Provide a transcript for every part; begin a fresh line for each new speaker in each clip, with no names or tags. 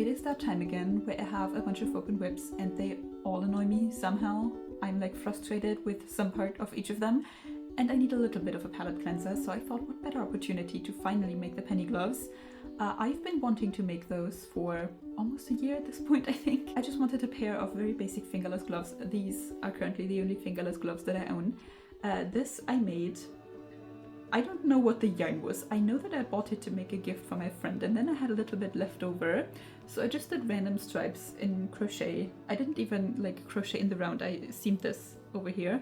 it is that time again where I have a bunch of open whips and they all annoy me somehow. I'm like frustrated with some part of each of them and I need a little bit of a palette cleanser, so I thought what better opportunity to finally make the penny gloves. I've been wanting to make those for almost a year at this point, I think. I just wanted a pair of very basic fingerless gloves. These are currently the only fingerless gloves that I own. This I made, I don't know what the yarn was. I know that I bought it to make a gift for my friend and then I had a little bit left over. So I just did random stripes in crochet. I didn't even like crochet in the round. I seamed this over here.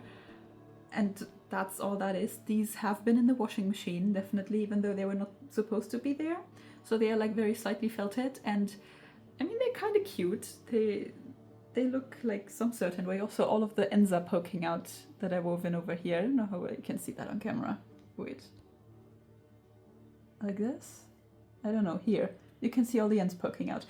And that's all that is. These have been in the washing machine, definitely, even though they were not supposed to be there. So they are like very slightly felted and I mean, they're kind of cute. They look like some certain way. Also, all of the ends are poking out that I wove in over here. I don't know how you can see that on camera. Wait. Like this? I don't know. Here. You can see all the ends poking out.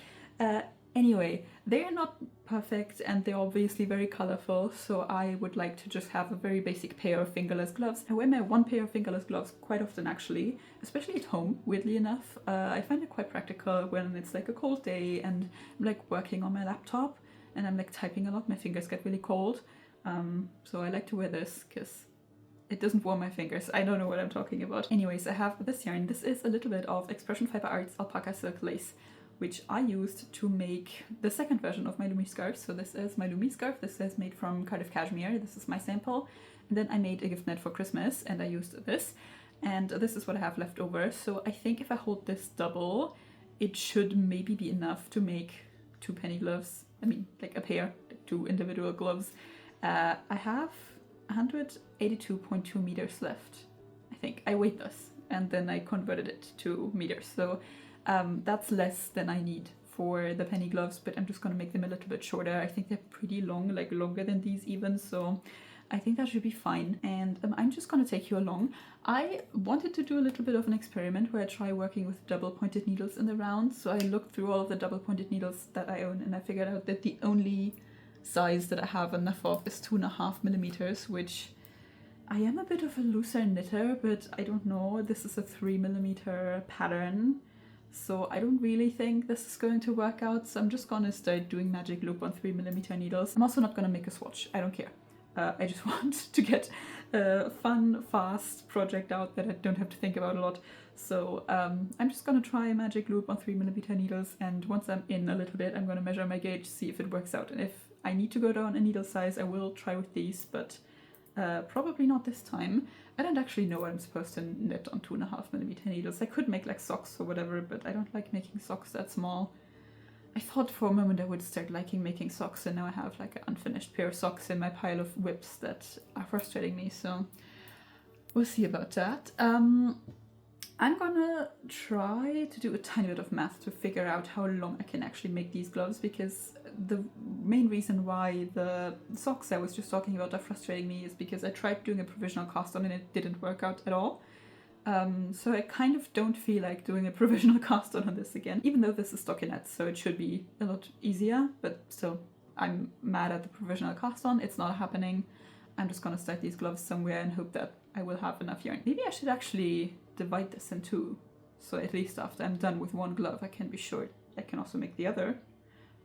Anyway, they are not perfect and they're obviously very colorful, so I would like to just have a very basic pair of fingerless gloves. I wear my one pair of fingerless gloves quite often actually, especially at home, weirdly enough. I find it quite practical when it's like a cold day and I'm like working on my laptop and I'm like typing a lot, my fingers get really cold. So I like to wear this because it doesn't warm my fingers. I don't know what I'm talking about. Anyways, I have this yarn. This is a little bit of Expression Fiber Arts alpaca silk lace, which I used to make the second version of my 𝗬𝗙𝗢𝗡𝗗𝗏 scarf. So this is my 𝗬𝗙𝗢𝗡𝗏 scarf. This is made from 𝗙𝗦𝗡. This is my sample. And then I made a gift net for Christmas and I used this. And this is what I have left over. So I think if I hold this double, it should maybe be enough to make 2 penny gloves. I mean, like a pair, like 2 individual gloves. I have 182.2 meters left, I think. I weighed this and then I converted it to meters. So that's less than I need for the penny gloves, but I'm just gonna make them a little bit shorter. I think they're pretty long, like longer than these even, so I think that should be fine. And I'm just gonna take you along. I wanted to do a little bit of an experiment where I try working with double pointed needles in the round. So I looked through all of the double pointed needles that I own and I figured out that the only size that I have enough of is 2.5 millimeters, which I am a bit of a looser knitter, but I don't know. This is a 3 millimeter pattern. So I don't really think this is going to work out, so I'm just gonna start doing magic loop on 3 millimeter needles. I'm also not gonna make a swatch, I don't care. I just want to get a fun, fast project out that I don't have to think about a lot. So I'm just gonna try a magic loop on 3 millimeter needles, and once I'm in a little bit, I'm gonna measure my gauge, see if it works out. And if I need to go down a needle size, I will try with these, but probably not this time. I don't actually know what I'm supposed to knit on 2.5 millimeter needles. I could make like socks or whatever, but I don't like making socks that small. I thought for a moment I would start liking making socks, and now I have like an unfinished pair of socks in my pile of whips that are frustrating me, so we'll see about that. I'm gonna try to do a tiny bit of math to figure out how long I can actually make these gloves, because the main reason why the socks I was just talking about are frustrating me is because I tried doing a provisional cast on and it didn't work out at all. So I kind of don't feel like doing a provisional cast on this again, even though this is stockinette, so it should be a lot easier, but still, I'm mad at the provisional cast on. It's not happening. I'm just gonna start these gloves somewhere and hope that I will have enough yarn. Maybe I should actually divide this in 2, so at least after I'm done with one glove I can be sure I can also make the other.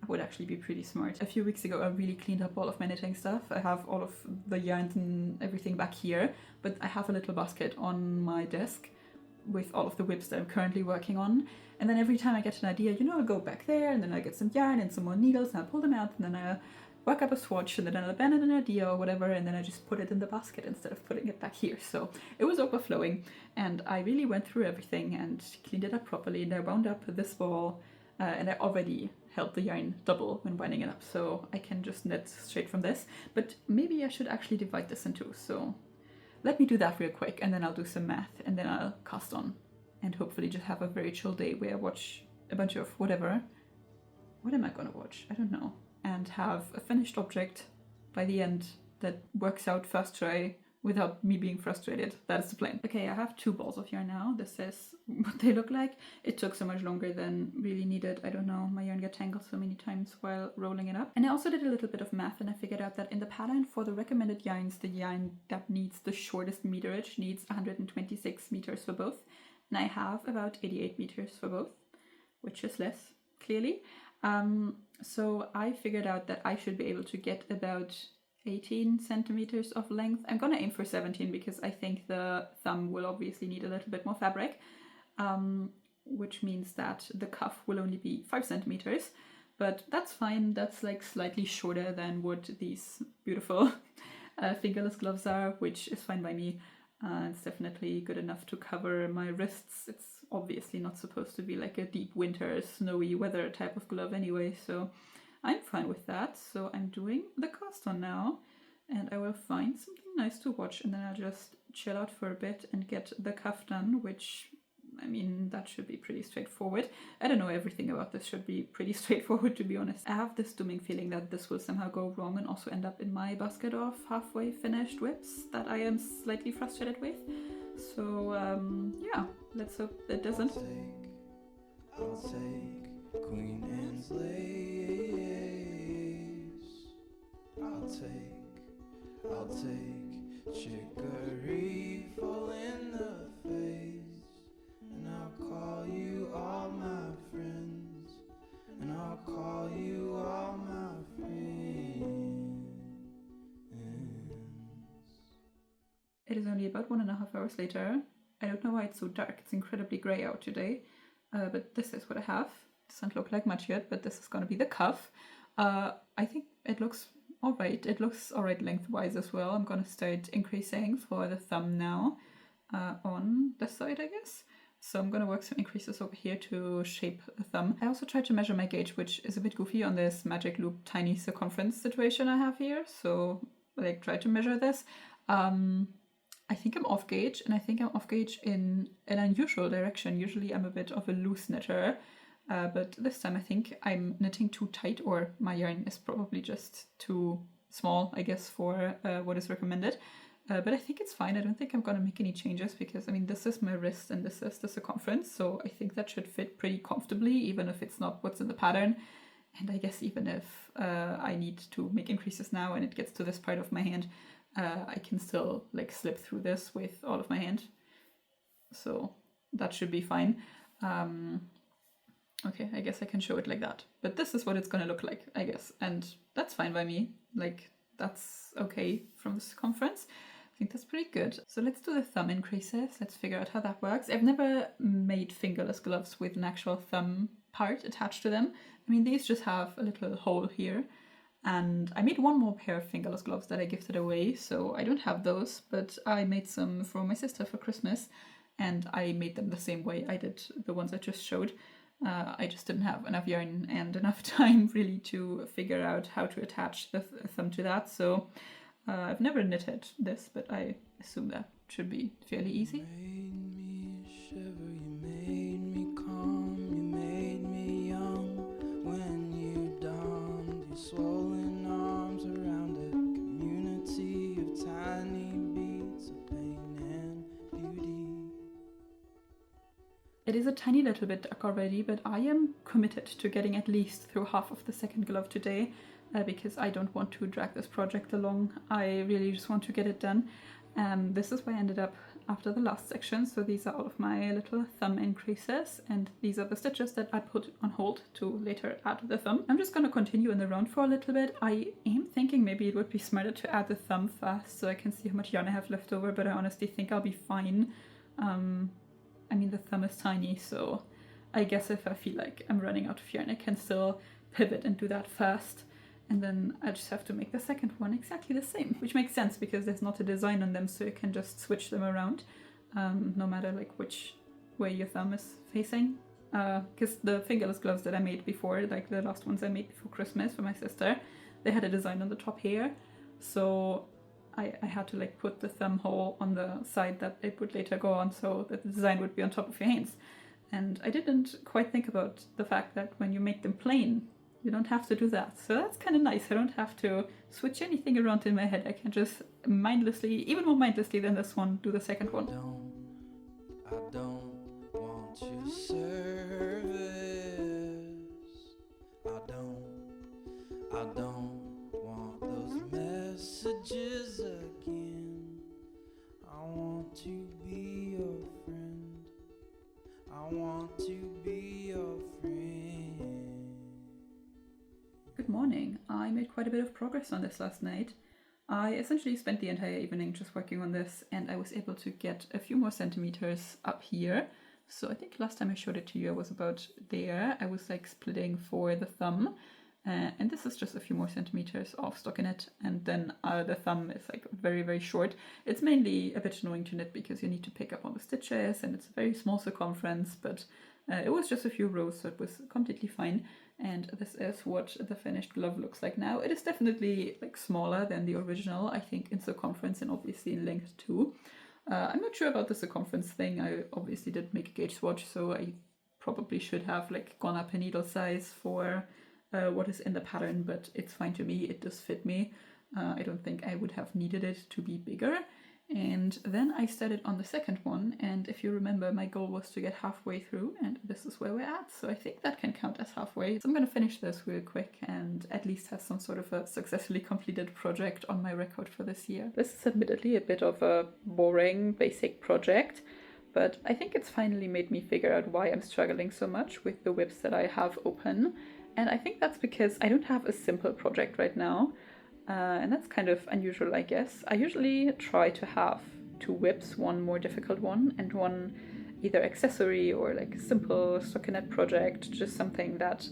That would actually be pretty smart. A few weeks ago I really cleaned up all of my knitting stuff. I have all of the yarns and everything back here, but I have a little basket on my desk with all of the whips that I'm currently working on. And then every time I get an idea, you know, I'll go back there and then I get some yarn and some more needles and I'll pull them out and then I'll work up a swatch and then I'll abandon an idea or whatever, and then I just put it in the basket instead of putting it back here. So it was overflowing and I really went through everything and cleaned it up properly, and I wound up this ball and I already held the yarn double when winding it up, so I can just knit straight from this. But maybe I should actually divide this in 2, so let me do that real quick and then I'll do some math and then I'll cast on and hopefully just have a very chill day where I watch a bunch of whatever. What am I gonna watch? I don't know. And have a finished object by the end that works out first try without me being frustrated. That is the plan. Okay, I have 2 balls of yarn now. This is what they look like. It took so much longer than really needed. I don't know, my yarn got tangled so many times while rolling it up. And I also did a little bit of math and I figured out that in the pattern for the recommended yarns, the yarn that needs the shortest meterage needs 126 meters for both. And I have about 88 meters for both, which is less, clearly. So I figured out that I should be able to get about 18 centimeters of length. I'm gonna aim for 17 because I think the thumb will obviously need a little bit more fabric, which means that the cuff will only be 5 centimeters, but that's fine. That's like slightly shorter than what these beautiful fingerless gloves are, which is fine by me. It's definitely good enough to cover my wrists. It's obviously not supposed to be like a deep winter, snowy weather type of glove anyway, so I'm fine with that. So I'm doing the cast on now, and I will find something nice to watch, and then I'll just chill out for a bit and get the cuff done, which, I mean, that should be pretty straightforward. I don't know, everything about this should be pretty straightforward, to be honest. I have this dooming feeling that this will somehow go wrong and also end up in my basket of halfway finished whips that I am slightly frustrated with. So yeah, let's hope that doesn't.
I'll take Queen Anne's lace. I'll take chicory full in the face. And I'll call you all my friends. And I'll call you all my friends.
It is only about 1.5 hours later. I don't know why it's so dark. It's incredibly grey out today. But this is what I have. It doesn't look like much yet, but this is going to be the cuff. I think it looks alright. It looks alright lengthwise as well. I'm going to start increasing for the thumb now on this side, I guess. So I'm going to work some increases over here to shape the thumb. I also tried to measure my gauge, which is a bit goofy on this magic loop tiny circumference situation I have here. So like try to measure this. I think I'm off gauge, and I think I'm off gauge in an unusual direction. Usually I'm a bit of a loose knitter, but this time I think I'm knitting too tight, or my yarn is probably just too small, I guess, for what is recommended. But I think it's fine. I don't think I'm gonna make any changes because, I mean, this is my wrist and this is the circumference, so I think that should fit pretty comfortably, even if it's not what's in the pattern. And I guess even if I need to make increases now and it gets to this part of my hand, I can still like slip through this with all of my hand, so that should be fine. Okay, I guess I can show it like that, but this is what it's gonna look like, I guess, and that's fine by me. Like, that's okay from the circumference. I think that's pretty good. So let's do the thumb increases. Let's figure out how that works. I've never made fingerless gloves with an actual thumb part attached to them. I mean, these just have a little hole here. And I made one more pair of fingerless gloves that I gifted away, so I don't have those, but I made some for my sister for Christmas, and I made them the same way I did the ones I just showed. I just didn't have enough yarn and enough time really to figure out how to attach the thumb to that, so I've never knitted this, but I assume that should be fairly easy.
You made me shiver, you made me calm, you made me young when you donned your swollen arms around a community of tiny beats of pain and beauty.
It is a tiny little bit dark already, but I am committed to getting at least through half of the second glove today, because I don't want to drag this project along. I really just want to get it done. This is where I ended up after the last section, so these are all of my little thumb increases, and these are the stitches that I put on hold to later add the thumb. I'm just going to continue in the round for a little bit. I am thinking maybe it would be smarter to add the thumb first so I can see how much yarn I have left over, but I honestly think I'll be fine. I mean, the thumb is tiny, so I guess if I feel like I'm running out of yarn, I can still pivot and do that first. And then I just have to make the second one exactly the same, which makes sense because there's not a design on them, so you can just switch them around, no matter like which way your thumb is facing. Because the fingerless gloves that I made before, like the last ones I made before Christmas for my sister, they had a design on the top here, so I had to like put the thumb hole on the side that it would later go on so that the design would be on top of your hands. And I didn't quite think about the fact that when you make them plain, you don't have to do that. So that's kind of nice. I don't have to switch anything around in my head. I can just mindlessly, even more mindlessly than this one, do the second one.
I don't want your service. I don't want those messages again. I want to be your friend. I want to be your friend.
made quite a bit of progress on this last night. I essentially spent the entire evening just working on this, and I was able to get a few more centimeters up here. So I think last time I showed it to you, I was about there. I was like splitting for the thumb, and this is just a few more centimeters of stockinette, and then the thumb is like very, very short. It's mainly a bit annoying to knit because you need to pick up on the stitches, and it's a very small circumference, but it was just a few rows, so it was completely fine. And this is what the finished glove looks like now. It is definitely like smaller than the original, I think, in circumference and obviously in length too. I'm not sure about the circumference thing. I obviously did make a gauge swatch, so I probably should have like gone up a needle size for what is in the pattern, but it's fine to me. It does fit me. I don't think I would have needed it to be bigger. And then I started on the second one, and if you remember, my goal was to get halfway through, and this is where we're at, so I think that can count as halfway. So I'm gonna finish this real quick and at least have some sort of a successfully completed project on my record for this year. This is admittedly a bit of a boring, basic project, but I think it's finally made me figure out why I'm struggling so much with the whips that I have open, and I think that's because I don't have a simple project right now. And that's kind of unusual, I guess. I usually try to have two whips, one more difficult one, and one either accessory or like simple stockinette project, just something that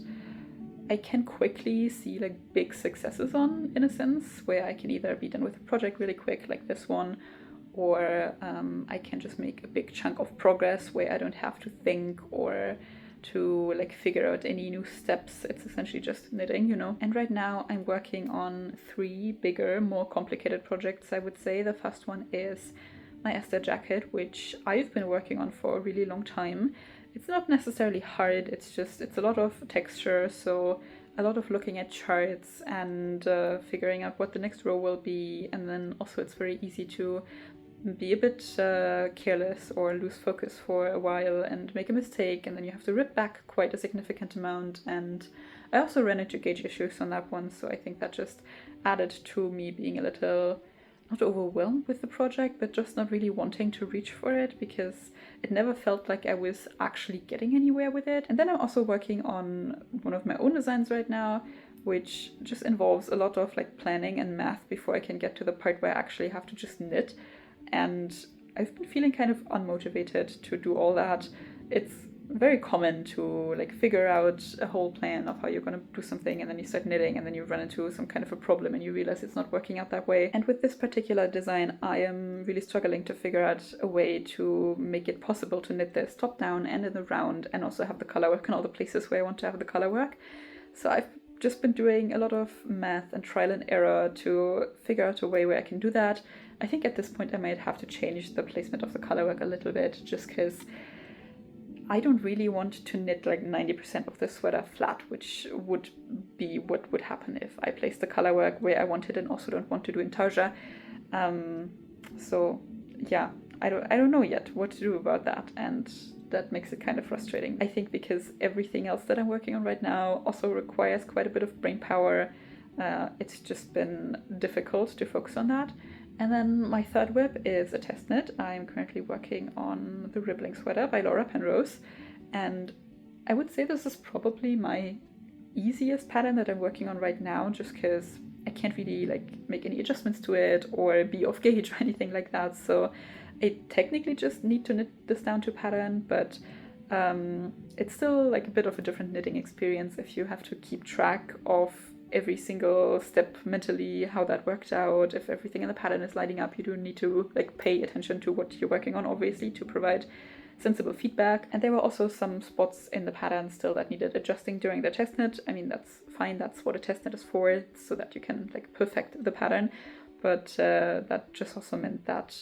I can quickly see like big successes on, in a sense, where I can either be done with a project really quick, like this one, or I can just make a big chunk of progress where I don't have to think or to like figure out any new steps. It's essentially just knitting, you know. And right now I'm working on 3 bigger, more complicated projects, I would say. The first one is my Esther jacket, which I've been working on for a really long time. It's not necessarily hard, it's a lot of texture, so a lot of looking at charts and figuring out what the next row will be, and then also it's very easy to be a bit careless or lose focus for a while and make a mistake, and then you have to rip back quite a significant amount. And I also ran into gauge issues on that one, so I think that just added to me being a little, not overwhelmed with the project, but just not really wanting to reach for it because it never felt like I was actually getting anywhere with it. And then I'm also working on one of my own designs right now, which just involves a lot of like planning and math before I can get to the part where I actually have to just knit. And I've been feeling kind of unmotivated to do all that. It's very common to like figure out a whole plan of how you're going to do something, and then you start knitting and then you run into some kind of a problem and you realize it's not working out that way. And with this particular design, I am really struggling to figure out a way to make it possible to knit this top down and in the round, and also have the color work in all the places where I want to have the color work. So I've just been doing a lot of math and trial and error to figure out a way where I can do that. I think at this point I might have to change the placement of the colorwork a little bit, just because I don't really want to knit like 90% of the sweater flat, which would be what would happen if I placed the colorwork where I wanted and also don't want to do in 𝗙𝗏. So yeah, I don't know yet what to do about that, and that makes it kind of frustrating. I think because everything else that I'm working on right now also requires quite a bit of brain power, it's just been difficult to focus on that. And then my third whip is a test knit. I'm currently working on the Ribbling sweater by Laura Penrose, and I would say this is probably my easiest pattern that I'm working on right now, just because I can't really like make any adjustments to it or be off gauge or anything like that. So I technically just need to knit this down to pattern, but it's still like a bit of a different knitting experience if you have to keep track of every single step mentally, how that worked out. If everything in the pattern is lining up, you do need to like pay attention to what you're working on, obviously, to provide sensible feedback. And there were also some spots in the pattern still that needed adjusting during the test knit. I mean, that's fine, that's what a test knit is for, so that you can like perfect the pattern. But that just also meant that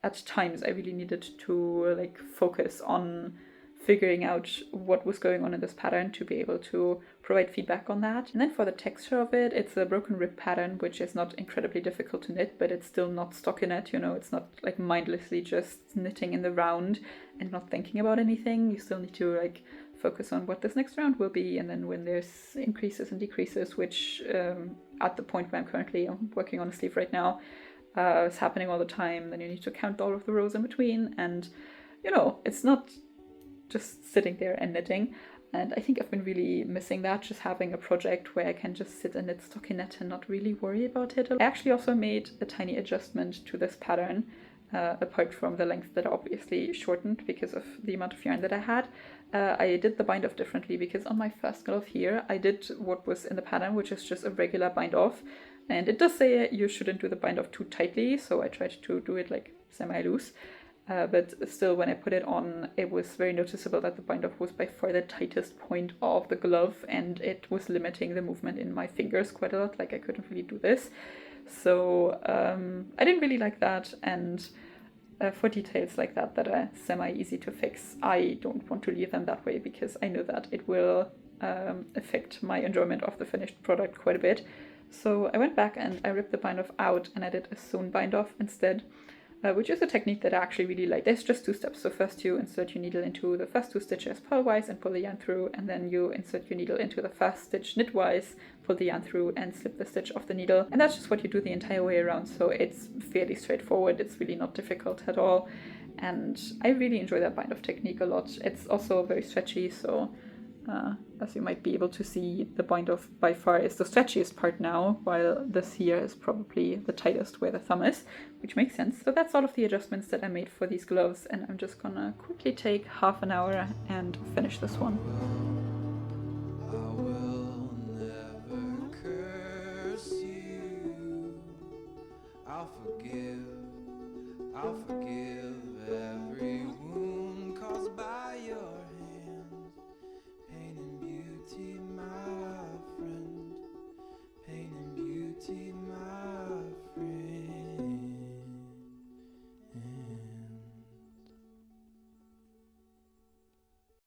at times I really needed to like focus on figuring out what was going on in this pattern to be able to provide feedback on that. And then for the texture of it, it's a broken rib pattern, which is not incredibly difficult to knit, but it's still not stockinette, you know, it's not like mindlessly just knitting in the round and not thinking about anything. You still need to like focus on what this next round will be, and then when there's increases and decreases, which at the point where I'm working on a sleeve right now, is happening all the time, then you need to count all of the rows in between, and you know, it's not just sitting there and knitting. And I think I've been really missing that, just having a project where I can just sit and knit stockinette and not really worry about it. I actually also made a tiny adjustment to this pattern, apart from the length that I obviously shortened because of the amount of yarn that I had. I did the bind off differently because on my first glove here, I did what was in the pattern, which is just a regular bind off. And it does say you shouldn't do the bind off too tightly, so I tried to do it like semi-loose. But still, when I put it on, it was very noticeable that the bind off was by far the tightest point of the glove, and it was limiting the movement in my fingers quite a lot. Like, I couldn't really do this. So I didn't really like that, and for details like that that are semi-easy to fix, I don't want to leave them that way because I know that it will affect my enjoyment of the finished product quite a bit. So I went back and I ripped the bind off out and I did a sewn bind off instead, which is a technique that I actually really like. There's just 2 steps. So first you insert your needle into the first 2 stitches purlwise and pull the yarn through, and then you insert your needle into the first stitch knitwise, pull the yarn through and slip the stitch off the needle. And that's just what you do the entire way around. So it's fairly straightforward. It's really not difficult at all. And I really enjoy that bind off technique a lot. It's also very stretchy, so as you might be able to see, the bind off by far is the stretchiest part now, while this here is probably the tightest where the thumb is, which makes sense. So that's all of the adjustments that I made for these gloves, and I'm just gonna quickly take half an hour and finish this one.
I will never curse you. I'll forgive.